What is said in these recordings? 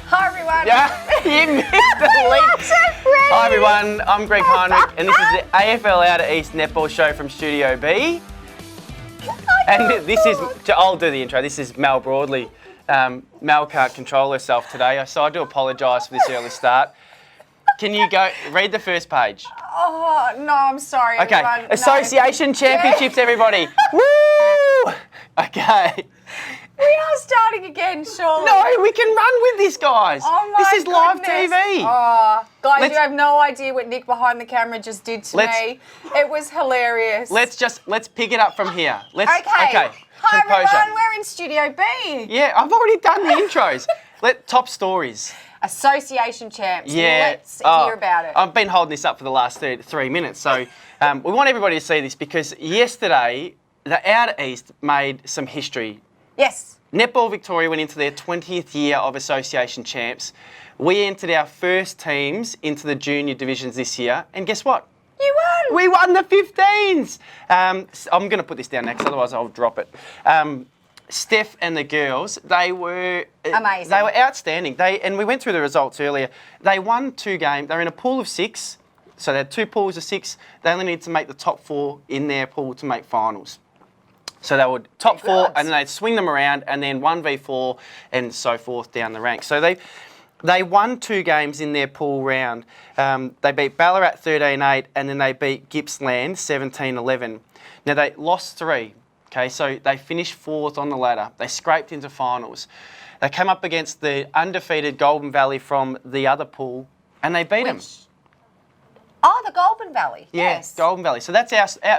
Hi everyone. Yeah, you missed the link. Hi everyone, I'm Greg Heinrich, and this is the AFL Outer East Netball Show from Studio B. And this is, I'll do the intro, this is Mel Broadley. Mel can't control herself today, so I do apologise for this early start. Can you go, read the first page? Oh, no, I'm sorry. Okay, everyone. Association Championships, everybody. Woo! Okay. We are starting again, surely. No, we can run with this, guys. Oh my This is live goodness. TV. Oh, guys, Let's- you have no idea what Nick behind the camera just did to me. It was hilarious. Let's pick it up from here. Okay. Okay. Hi Composure. everyone, we're in Studio B. Yeah, I've already done the intros. Top stories. Association champs. Yeah. Let's hear about it. I've been holding this up for the last 3 minutes, so we want everybody to see this because yesterday the Outer East made some history. Yes. Netball Victoria went into their 20th year of association champs. We entered our first teams into the junior divisions this year, and guess what? You won. We won the 15s. I'm going to put this down next, otherwise I'll drop it. Steph and the girls, they were amazing. They were outstanding. And we went through the results earlier. They won 2 games. They're in a pool of 6, so they had 2 pools of 6. They only need to make the top 4 in their pool to make finals. So they would top 4, and then they'd swing them around, and then 1v4 and so forth down the ranks. So they won 2 games in their pool round. They beat Ballarat 13-8, and then they beat Gippsland 17-11. Now they lost 3. Okay, so they finished 4th on the ladder. They scraped into finals. They came up against the undefeated Golden Valley from the other pool, and they beat them. Oh, the Golden Valley. Yeah, Yes. Golden Valley. So that's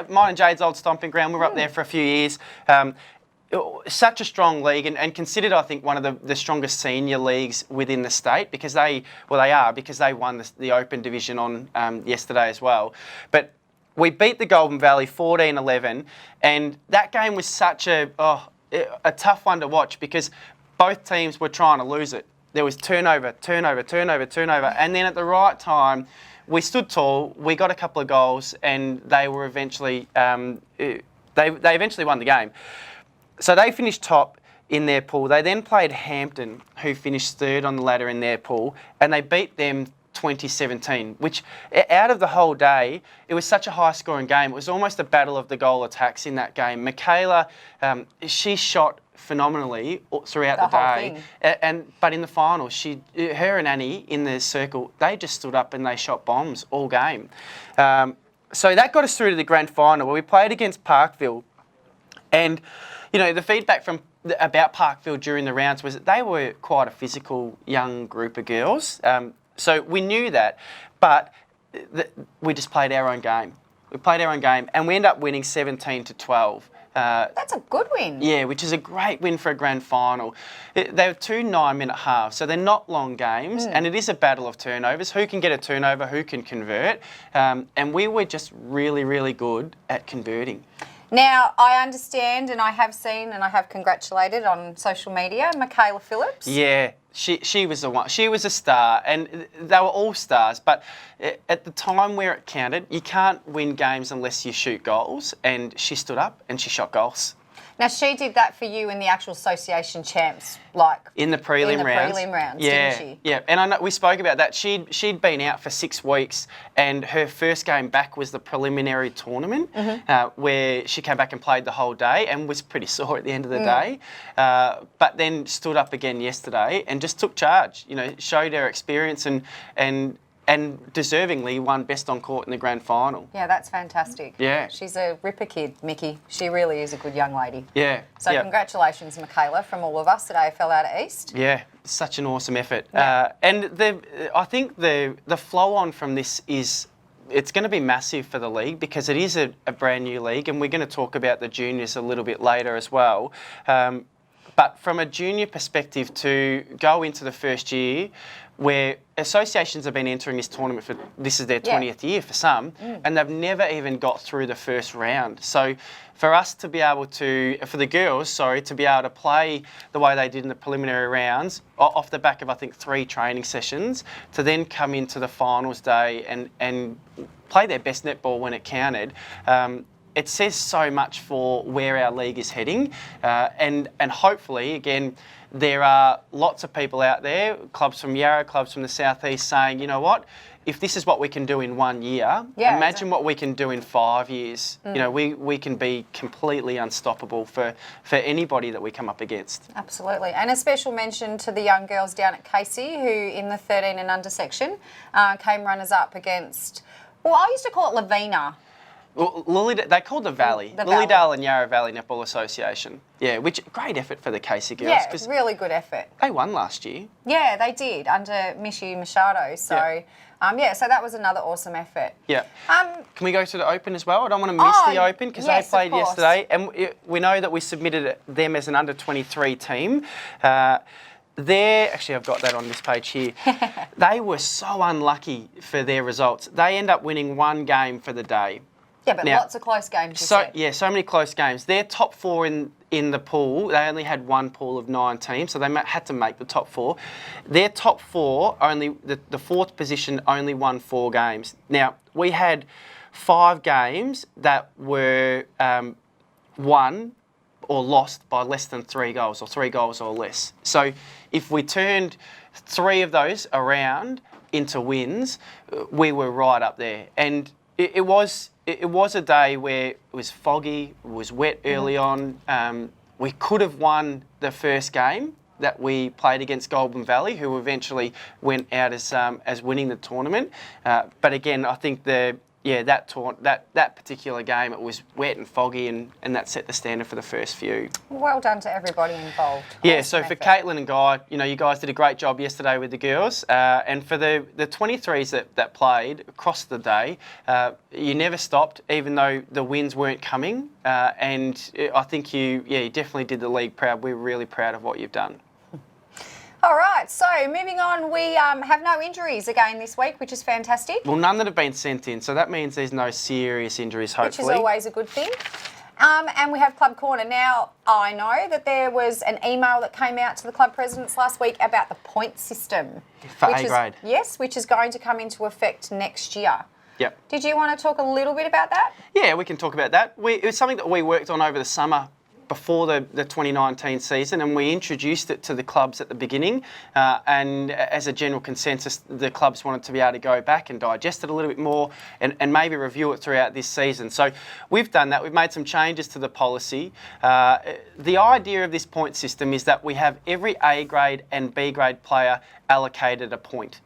mine and Jade's old stomping ground. We were up there for a few years. Such a strong league, and considered, I think, one of the strongest senior leagues within the state because they won the Open Division on yesterday as well. But we beat the Golden Valley 14-11, and that game was such a tough one to watch because both teams were trying to lose it. There was turnover, and then at the right time, we stood tall. We got a couple of goals, and they were eventually they eventually won the game. So they finished top in their pool. They then played Hampton, who finished 3rd on the ladder in their pool, and they beat them 2017, which out of the whole day, it was such a high-scoring game. It was almost a battle of the goal attacks in that game. Michaela, she shot phenomenally throughout the day, but in the final, her and Annie in the circle, they just stood up and they shot bombs all game. So that got us through to the grand final where we played against Parkville, and the feedback about Parkville during the rounds was that they were quite a physical young group of girls. So we knew that, but we just played our own game. We played our own game, and we ended up winning 17-12. That's a good win. Yeah, which is a great win for a grand final. They were 2 9-minute halves, so they're not long games, and it is a battle of turnovers. Who can get a turnover, who can convert? And we were just really, really good at converting. Now, I understand, and I have seen, and I have congratulated on social media, Michaela Phillips. Yeah, she was the one. She was a star, and they were all stars. But at the time where it counted, you can't win games unless you shoot goals. And she stood up and she shot goals. Now, she did that for you in the actual association champs, like in the prelim rounds. Yeah, didn't she? Yeah, and I know we spoke about that. She'd been out for 6 weeks, and her first game back was the preliminary tournament, where she came back and played the whole day and was pretty sore at the end of the day, but then stood up again yesterday and just took charge. Showed her experience and deservingly won best on court in the grand final. Yeah, that's fantastic. Yeah. She's a ripper kid, Mickey. She really is a good young lady. Yeah. So congratulations, Michaela, from all of us at AFL Outer East. Yeah, such an awesome effort. Yeah. And I think the flow on from this it's going to be massive for the league because it is a brand new league, and we're going to talk about the juniors a little bit later as well. But from a junior perspective, to go into the first year where associations have been entering this tournament this is their 20th year for some, and they've never even got through the first round. So for us to be able to, for the girls, to be able to play the way they did in the preliminary rounds, off the back of, I think, 3 training sessions, to then come into the finals day and play their best netball when it counted, it says so much for where our league is heading, and hopefully, again, there are lots of people out there, clubs from Yarra, clubs from the southeast, saying, you know what, if this is what we can do in 1 year, imagine what we can do in 5 years. You know, we can be completely unstoppable for anybody that we come up against. Absolutely. And a special mention to the young girls down at Casey, who in the 13 and under section came runners-up against, well, I used to call it Lavina. Well, they called the Valley. Lilydale and Yarra Valley Netball Association. Yeah, which great effort for the Casey girls. Yeah, really good effort. They won last year. Yeah, they did, under Mishi Machado. So, so that was another awesome effort. Yeah. Can we go to the Open as well? I don't want to miss the Open because they played yesterday. And we know that we submitted them as an under-23 team. Actually, I've got that on this page here. They were so unlucky for their results. They end up winning one game for the day. Yeah, but lots of close games, you said. Yeah, so many close games. Their top four in the pool, they only had one pool of 9 teams, so they had to make the top 4. Their top 4, only the fourth position only won 4 games. Now, we had 5 games that were won or lost by less than 3 goals, or 3 goals or less. So if we turned 3 of those around into wins, we were right up there. And it was a day where it was foggy, it was wet early on. We could have won the first game that we played against Goulburn Valley, who eventually went out as winning the tournament. But again, I think that particular game, it was wet and foggy, and that set the standard for the first few. Well done to everybody involved. Yeah, so for Caitlin and Guy, you guys did a great job yesterday with the girls. And for the 23s that played across the day, you never stopped, even though the wins weren't coming. And I think you definitely did the league proud. We're really proud of what you've done. All right, so moving on, we have no injuries again this week, which is fantastic. Well, none that have been sent in, so that means there's no serious injuries, hopefully. Which is always a good thing. And we have Club Corner. Now, I know that there was an email that came out to the club presidents last week about the point system. For A grade. Yes, which is going to come into effect next year. Yep. Did you want to talk a little bit about that? Yeah, we can talk about that. It was something that we worked on over the summer before the 2019 season, and we introduced it to the clubs at the beginning, and as a general consensus, the clubs wanted to be able to go back and digest it a little bit more and maybe review it throughout this season. So we've done that. We've made some changes to the policy. The idea of this point system is that we have every A grade and B grade player allocated a point.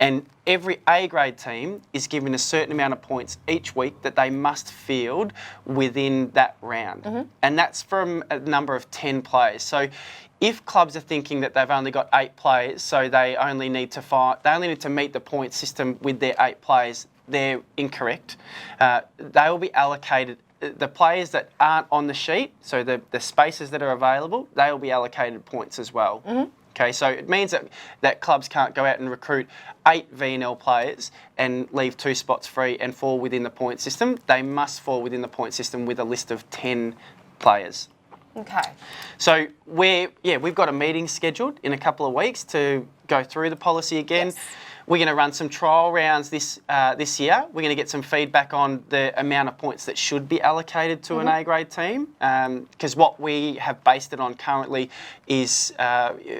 And every A grade team is given a certain amount of points each week that they must field within that round. And that's from a number of 10 players. So if clubs are thinking that they've only got 8 players, so they only need to meet the point system with their 8 players, they're incorrect. They will be allocated. The players that aren't on the sheet, so the spaces that are available, they will be allocated points as well. Okay, so it means that clubs can't go out and recruit 8 VNL players and leave 2 spots free and fall within the point system. They must fall within the point system with a list of 10 players. Okay. So we've got a meeting scheduled in a couple of weeks to go through the policy again. Yes. We're going to run some trial rounds this year. We're going to get some feedback on the amount of points that should be allocated to an A grade team, because what we have based it on currently is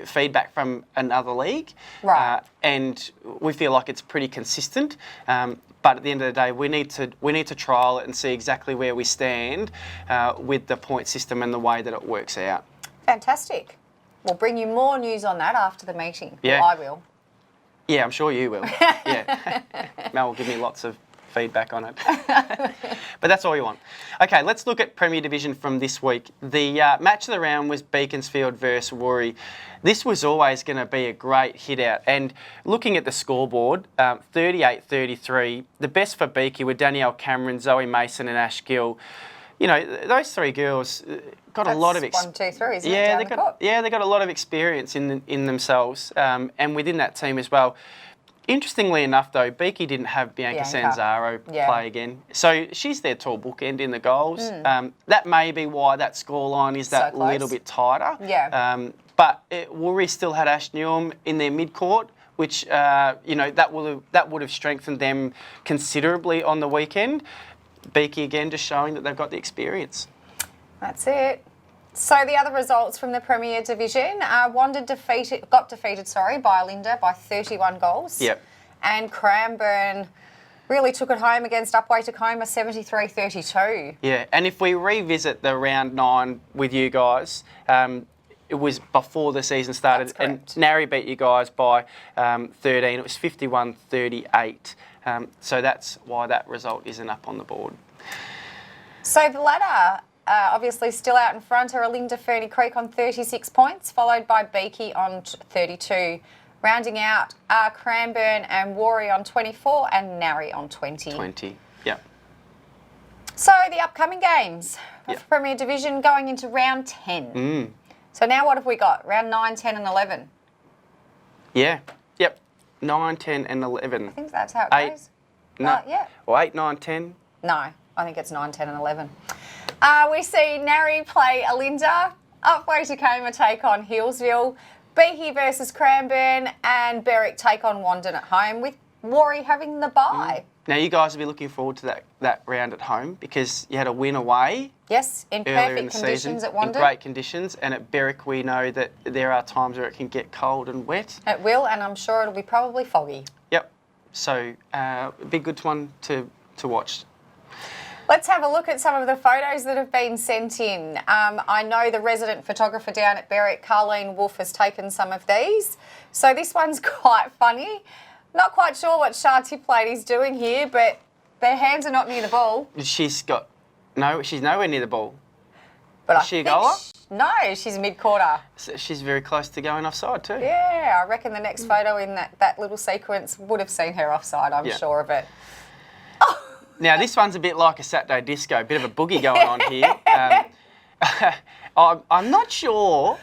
feedback from another league, right? And we feel like it's pretty consistent. But at the end of the day, we need to trial it and see exactly where we stand with the point system and the way that it works out. Fantastic. We'll bring you more news on that after the meeting. Yeah. Well, I will. Yeah, I'm sure you will. Yeah. Mel will give me lots of feedback on it. But that's all you want. Okay, let's look at Premier Division from this week. The match of the round was Beaconsfield versus Woori. This was always going to be a great hit out. And looking at the scoreboard, 38-33, the best for Beaky were Danielle Cameron, Zoe Mason and Ash Gill. Those 3 girls got a lot of experience. 1, 2, 3, isn't it? They got a lot of experience in themselves, and within that team as well. Interestingly enough, though, Beaky didn't have Bianca Sanzaro play again, so she's their tall bookend in the goals. That may be why that scoreline is that little bit tighter. Yeah. But Woori still had Ash Newham in their mid-court, which that would have strengthened them considerably on the weekend. Beaky again just showing that they've got the experience. That's it. So the other results from the Premier Division, Wanda got defeated by Linda by 31 goals. Yep. And Cranbourne really took it home against Upwey Tacoma 73-32. Yeah, and if we revisit the round 9 with you guys, it was before the season started, and Narry beat you guys by 13. It was 51-38. So that's why that result isn't up on the board. So the ladder, obviously still out in front, are Alinda Ferny Creek on 36 points, followed by Beaky on 32. Rounding out are Cranbourne and Warrie on 24 and Narry on 20. 20, yeah. So the upcoming games of Premier Division going into round 10. So now what have we got? Round 9, 10 and 11. Yeah, yep. 9, 10 and 11. I think that's how it goes. No, yeah. Or 8, 9, 10. No, I think it's 9, 10 and 11. We see Narry play Alinda, Upwey Tacoma take on Hillsville, Beaky versus Cranbourne, and Berwick take on Wandon at home, with Warrie having the bye. Now, you guys will be looking forward to that round at home because you had a win away. Yes, in perfect conditions at Wandon. In great conditions. And at Berwick, we know that there are times where it can get cold and wet. It will, and I'm sure it'll be probably foggy. Yep. So, it'd be a good one to watch. Let's have a look at some of the photos that have been sent in. I know the resident photographer down at Berwick, Carleen Wolf, has taken some of these. So this one's quite funny. Not quite sure what Shah Tiplady's doing here, but their hands are not near the ball. She's nowhere near the ball. But Is she a goaler? No, she's mid-quarter. So she's very close to going offside too. Yeah, I reckon the next photo in that little sequence would have seen her offside, I'm sure of it. Now, this one's a bit like a Saturday disco, a bit of a boogie going on here. I'm not sure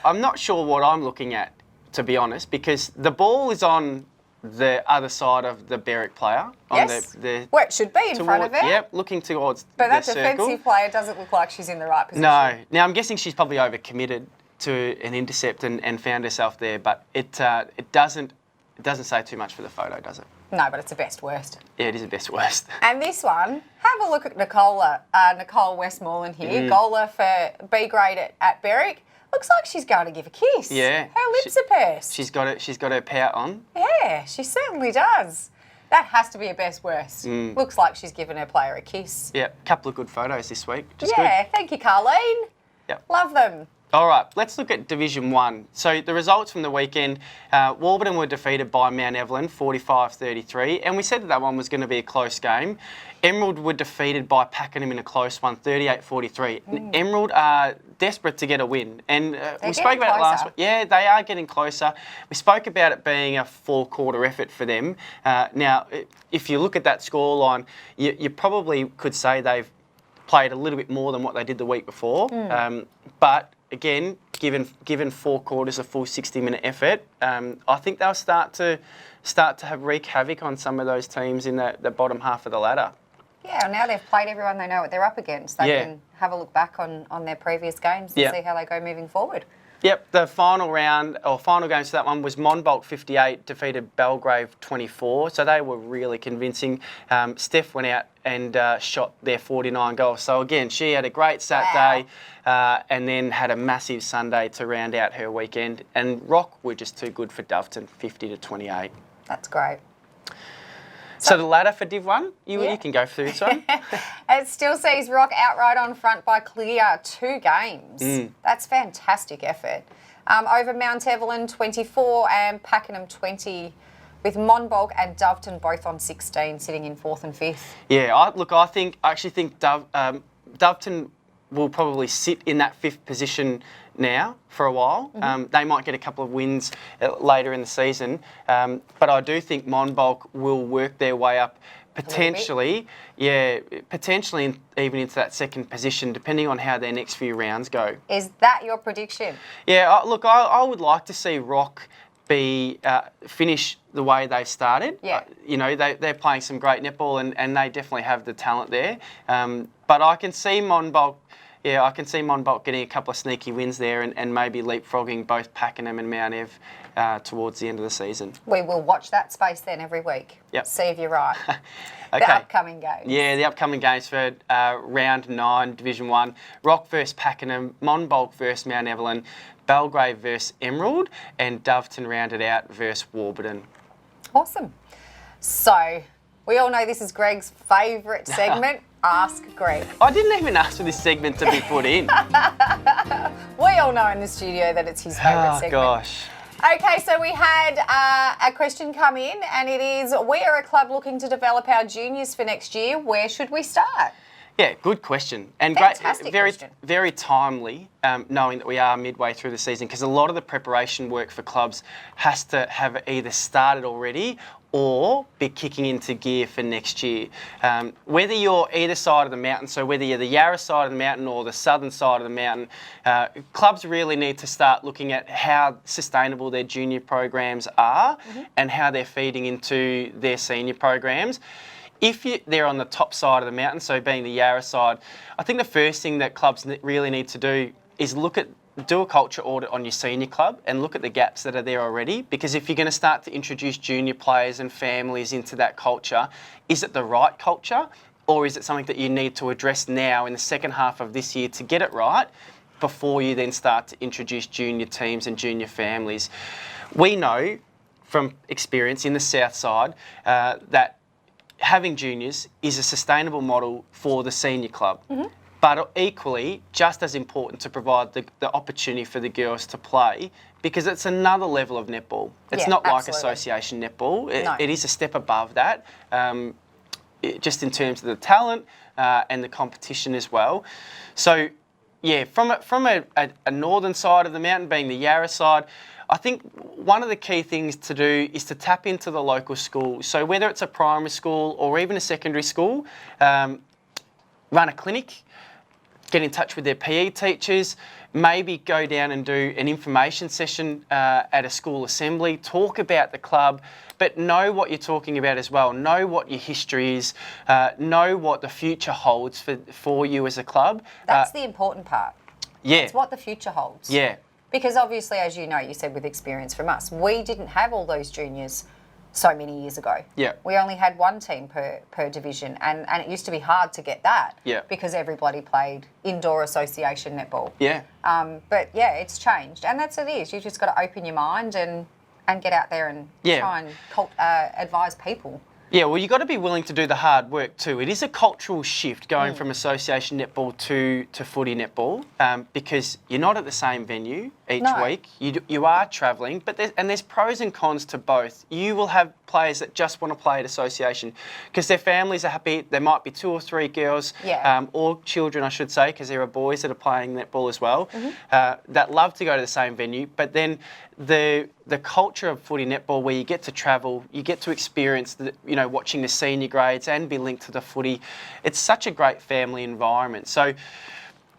what I'm looking at, to be honest, because the ball is on the other side of the Berwick player. Yes, where it should be, in front of it. Yep, looking towards but the that defensive circle. player doesn't look like she's in the right position. No. Now, I'm guessing she's probably overcommitted to an intercept and found herself there, but it doesn't say too much for the photo, does it? No, but it's a best worst. Yeah, it is a best worst. And this one, have a look at Nicole Westmoreland here, goaler for B grade at Berwick. Looks like she's going to give a kiss. Yeah. Her lips are pursed. She's got her pout on. Yeah, she certainly does. That has to be a best worst. Looks like she's given her player a kiss. Yeah, a couple of good photos this week. Just yeah, thank you, Carleen. Yep. Love them. All right, let's look at Division 1. So the results from the weekend, Warburton were defeated by Mount Evelyn 45-33, and we said that one was going to be a close game. Emerald were defeated by Pakenham in a close one, 38-43. Emerald are desperate to get a win, and we spoke about it last week. Yeah, they are getting closer. We spoke about it being a four-quarter effort for them. Now, if you look at that scoreline, you probably could say they've played a little bit more than what they did the week before, but again, given 4 quarters a full 60-minute effort, I think they'll start to wreak havoc on some of those teams in the bottom half of the ladder. Yeah, now they've played everyone, they know what they're up against. They can have a look back on their previous games and see how they go moving forward. Yep, the final games to that one was Monboldt 58 defeated Belgrave 24, so they were really convincing. Steph went out and shot their 49 goals. So again, she had a great Saturday and then had a massive Sunday to round out her weekend. And Rock were just too good for Doveton, 50-28. That's great. So the ladder for Div 1, you can go through this one. It still sees Rock outright on front by clear 2 games. That's fantastic effort. Over Mount Evelyn 24 and Pakenham 20, with Monbulk and Doveton both on 16, sitting in 4th and 5th. Yeah, I actually think Doveton will probably sit in that 5th position now for a while. They might get a couple of wins later in the season, but I do think Monbulk will work their way up potentially even into that 2nd position, depending on how their next few rounds go. Is that your prediction? Yeah, look, I would like to see Rock finish the way they've started. Yeah. They're playing some great netball and they definitely have the talent there. But I can see Monbulk Yeah, I can see Monbulk getting a couple of sneaky wins there and maybe leapfrogging both Pakenham and Mount Ev towards the end of the season. We will watch that space then every week. Yep. See if you're right. Okay. The upcoming games. Yeah, the upcoming games for round 9, Division 1. Rock versus Pakenham, Monbulk versus Mount Evelyn, Belgrave versus Emerald, and Doveton rounded out versus Warburton. Awesome. So, we all know this is Greg's favourite segment, Ask Greg. I didn't even ask for this segment to be put in. We all know in the studio that it's his favourite segment. Oh, gosh. Okay, so we had a question come in, and it is, we are a club looking to develop our juniors for next year. Where should we start? Yeah, good question. And Fantastic very, question. very timely, knowing that we are midway through the season, because a lot of the preparation work for clubs has to have either started already or be kicking into gear for next year. Whether you're either side of the mountain, so whether you're the Yarra side of the mountain or the southern side of the mountain, clubs really need to start looking at how sustainable their junior programs are and how they're feeding into their senior programs. If they're on the top side of the mountain, so being the Yarra side, I think the first thing that clubs really need to do is do a culture audit on your senior club and look at the gaps that are there already. Because if you're going to start to introduce junior players and families into that culture, is it the right culture, or is it something that you need to address now in the second half of this year to get it right before you then start to introduce junior teams and junior families? We know from experience in the south side that having juniors is a sustainable model for the senior club. But equally, just as important to provide the opportunity for the girls to play, because it's another level of netball. It's not like association netball. It is a step above that, just in terms of the talent and the competition as well. So, yeah, from a northern side of the mountain, being the Yarra side, I think one of the key things to do is to tap into the local school. So whether it's a primary school or even a secondary school, run a clinic, get in touch with their PE teachers, maybe go down and do an information session at a school assembly, talk about the club, but know what you're talking about as well. Know what your history is, know what the future holds for you as a club. That's the important part. Yeah. It's what the future holds. Yeah. Because obviously, as you know, you said with experience from us, we didn't have all those juniors so many years ago. Yeah. We only had one team per division, and it used to be hard to get that. Yeah. Because everybody played indoor association netball. Yeah. But yeah, it's changed, and that's it is. You've just got to open your mind and get out there and try and advise people. Yeah, well, you've got to be willing to do the hard work too. It is a cultural shift going from association netball to footy netball because you're not at the same venue each week. You are travelling, but there's pros and cons to both. You will have players that just want to play at association because their families are happy. There might be 2 or 3 girls or children, I should say, because there are boys that are playing netball as well that love to go to the same venue. But then the culture of footy netball, where you get to travel, you get to experience watching the senior grades and be linked to the footy. It's such a great family environment. So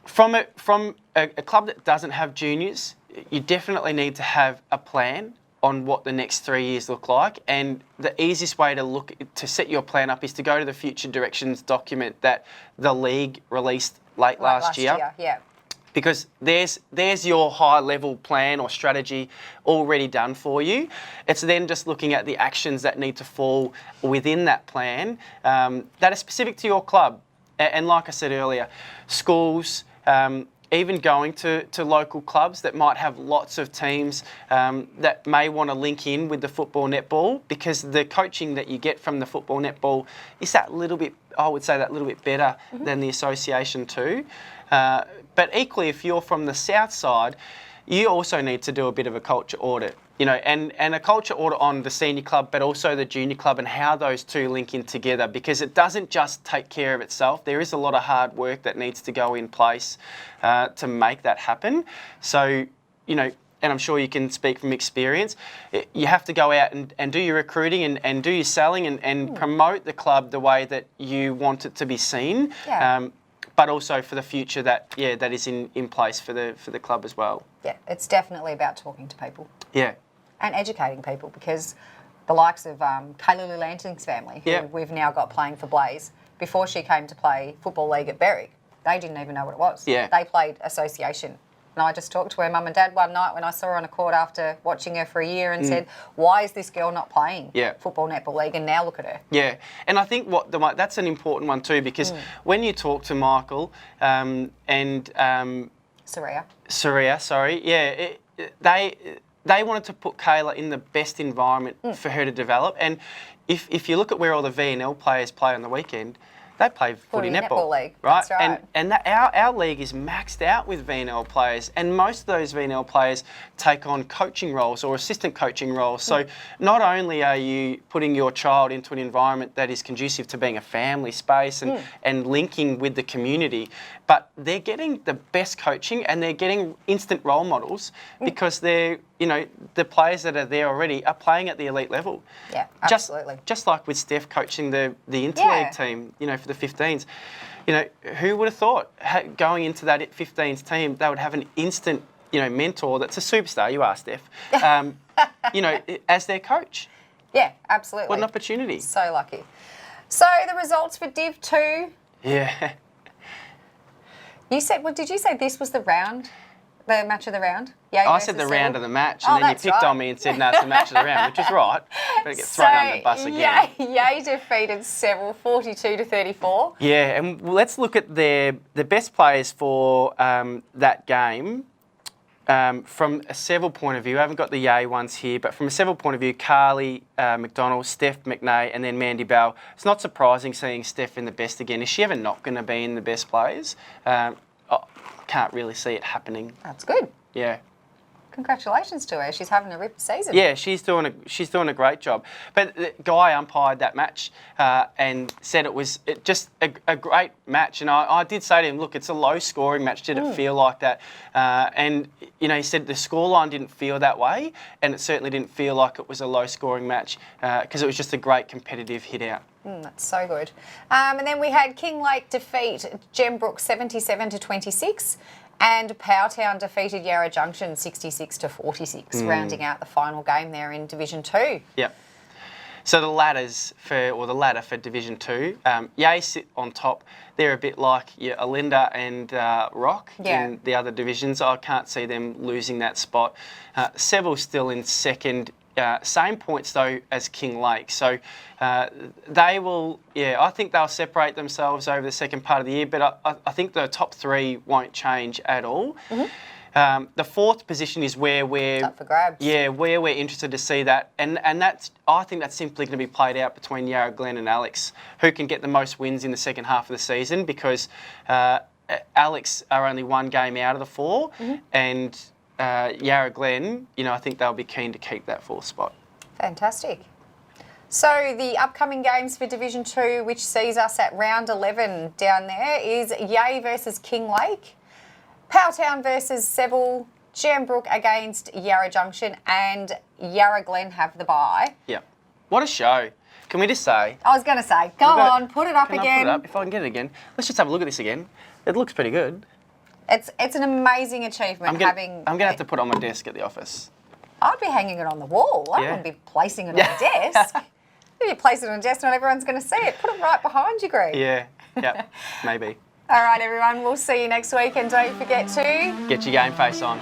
from a club that doesn't have juniors, you definitely need to have a plan on what the next 3 years look like. And the easiest way to set your plan up is to go to the future directions document that the league released late last year. Yeah. Because there's your high-level plan or strategy already done for you. It's then just looking at the actions that need to fall within that plan that are specific to your club. And like I said earlier, schools, even going to local clubs that might have lots of teams that may want to link in with the football netball, because the coaching that you get from the football netball is that little bit better than the association too. But equally, if you're from the south side, you also need to do a bit of a culture audit, and a culture audit on the senior club, but also the junior club and how those two link in together, because it doesn't just take care of itself. There is a lot of hard work that needs to go in place to make that happen. So, and I'm sure you can speak from experience, you have to go out and do your recruiting and do your selling and promote the club the way that you want it to be seen. Yeah. But also for the future that is in place for the club as well. Yeah, it's definitely about talking to people. Yeah. And educating people, because the likes of Kayla Lou Lansing's family, who we've now got playing for Blaze, before she came to play Football League at Berwick, they didn't even know what it was. Yeah. They played association. And I just talked to her mum and dad one night when I saw her on a court after watching her for a year and said, why is this girl not playing football netball league? And now look at her. Yeah, and I think that's an important one too, because when you talk to Michael and Saria, they wanted to put Kayla in the best environment for her to develop. And if you look at where all the VNL players play on the weekend, they play footy netball league, right? That's right. And our league is maxed out with VNL players, and most of those VNL players take on coaching roles or assistant coaching roles. So not only are you putting your child into an environment that is conducive to being a family space and linking with the community, but they're getting the best coaching and they're getting instant role models because they're, the players that are there already are playing at the elite level. Yeah, absolutely. Just like with Steph coaching the interleague team, for the 15s. Who would have thought going into that 15s team, they would have an instant, mentor that's a superstar, you are, Steph, as their coach. Yeah, absolutely. What an opportunity. So lucky. So the results for Div 2. Yeah. You said, did you say this was the match of the round? Yeah. I said the round of the match, and then you picked on me and said, no, it's the match of the round, which is right. Better get thrown under the bus again. Yay defeated Seville 42-34. Yeah, and let's look at the best players for that game. From a Seville point of view, I haven't got the Yay ones here, but from a Seville point of view, Carly McDonald, Steph McNay, and then Mandy Bell. It's not surprising seeing Steph in the best again. Is she ever not going to be in the best players? Can't really see it happening. That's good. Yeah. Congratulations to her. She's having a rip season. Yeah, she's doing a great job. But the guy umpired that match and said it was just a great match. And I did say to him, look, it's a low-scoring match. Did it feel like that? And, he said the scoreline didn't feel that way, and it certainly didn't feel like it was a low-scoring match because it was just a great competitive hit-out. That's so good. And then we had Kinglake defeat Gembrook 77-26. And Powtown defeated Yarra Junction 66-46, rounding out the final game there in Division 2. Yep. So the ladder for Division 2, Yay sit on top. They're a bit like Alinda and Rock in the other divisions. I can't see them losing that spot. Seville still in second. Same points though as Kinglake, so they will. Yeah, I think they'll separate themselves over the second part of the year, but I think the top three won't change at all. The fourth position is where we're up for grabs. Yeah, where we're interested to see that, and I think that's simply going to be played out between Yarra Glen and Alex, who can get the most wins in the second half of the season because Alex are only one game out of the four, and Yarra Glen, I think they'll be keen to keep that fourth spot. Fantastic. So the upcoming games for Division 2, which sees us at round 11 down there, is Yay versus Kinglake, Powtown versus Seville, Gembrook against Yarra Junction, and Yarra Glen have the bye. Yeah. What a show. Can we just say... I was going to say, go on, put it up again. I put it up? If I can get it again. Let's just have a look at this again. It looks pretty good. It's an amazing achievement I'm going to have to put it on my desk at the office. I'd be hanging it on the wall. I wouldn't be placing it on the desk. If you place it on a desk, not everyone's going to see it. Put it right behind you, Greg. Yeah, maybe. All right, everyone. We'll see you next week. And don't forget to... get your game face on.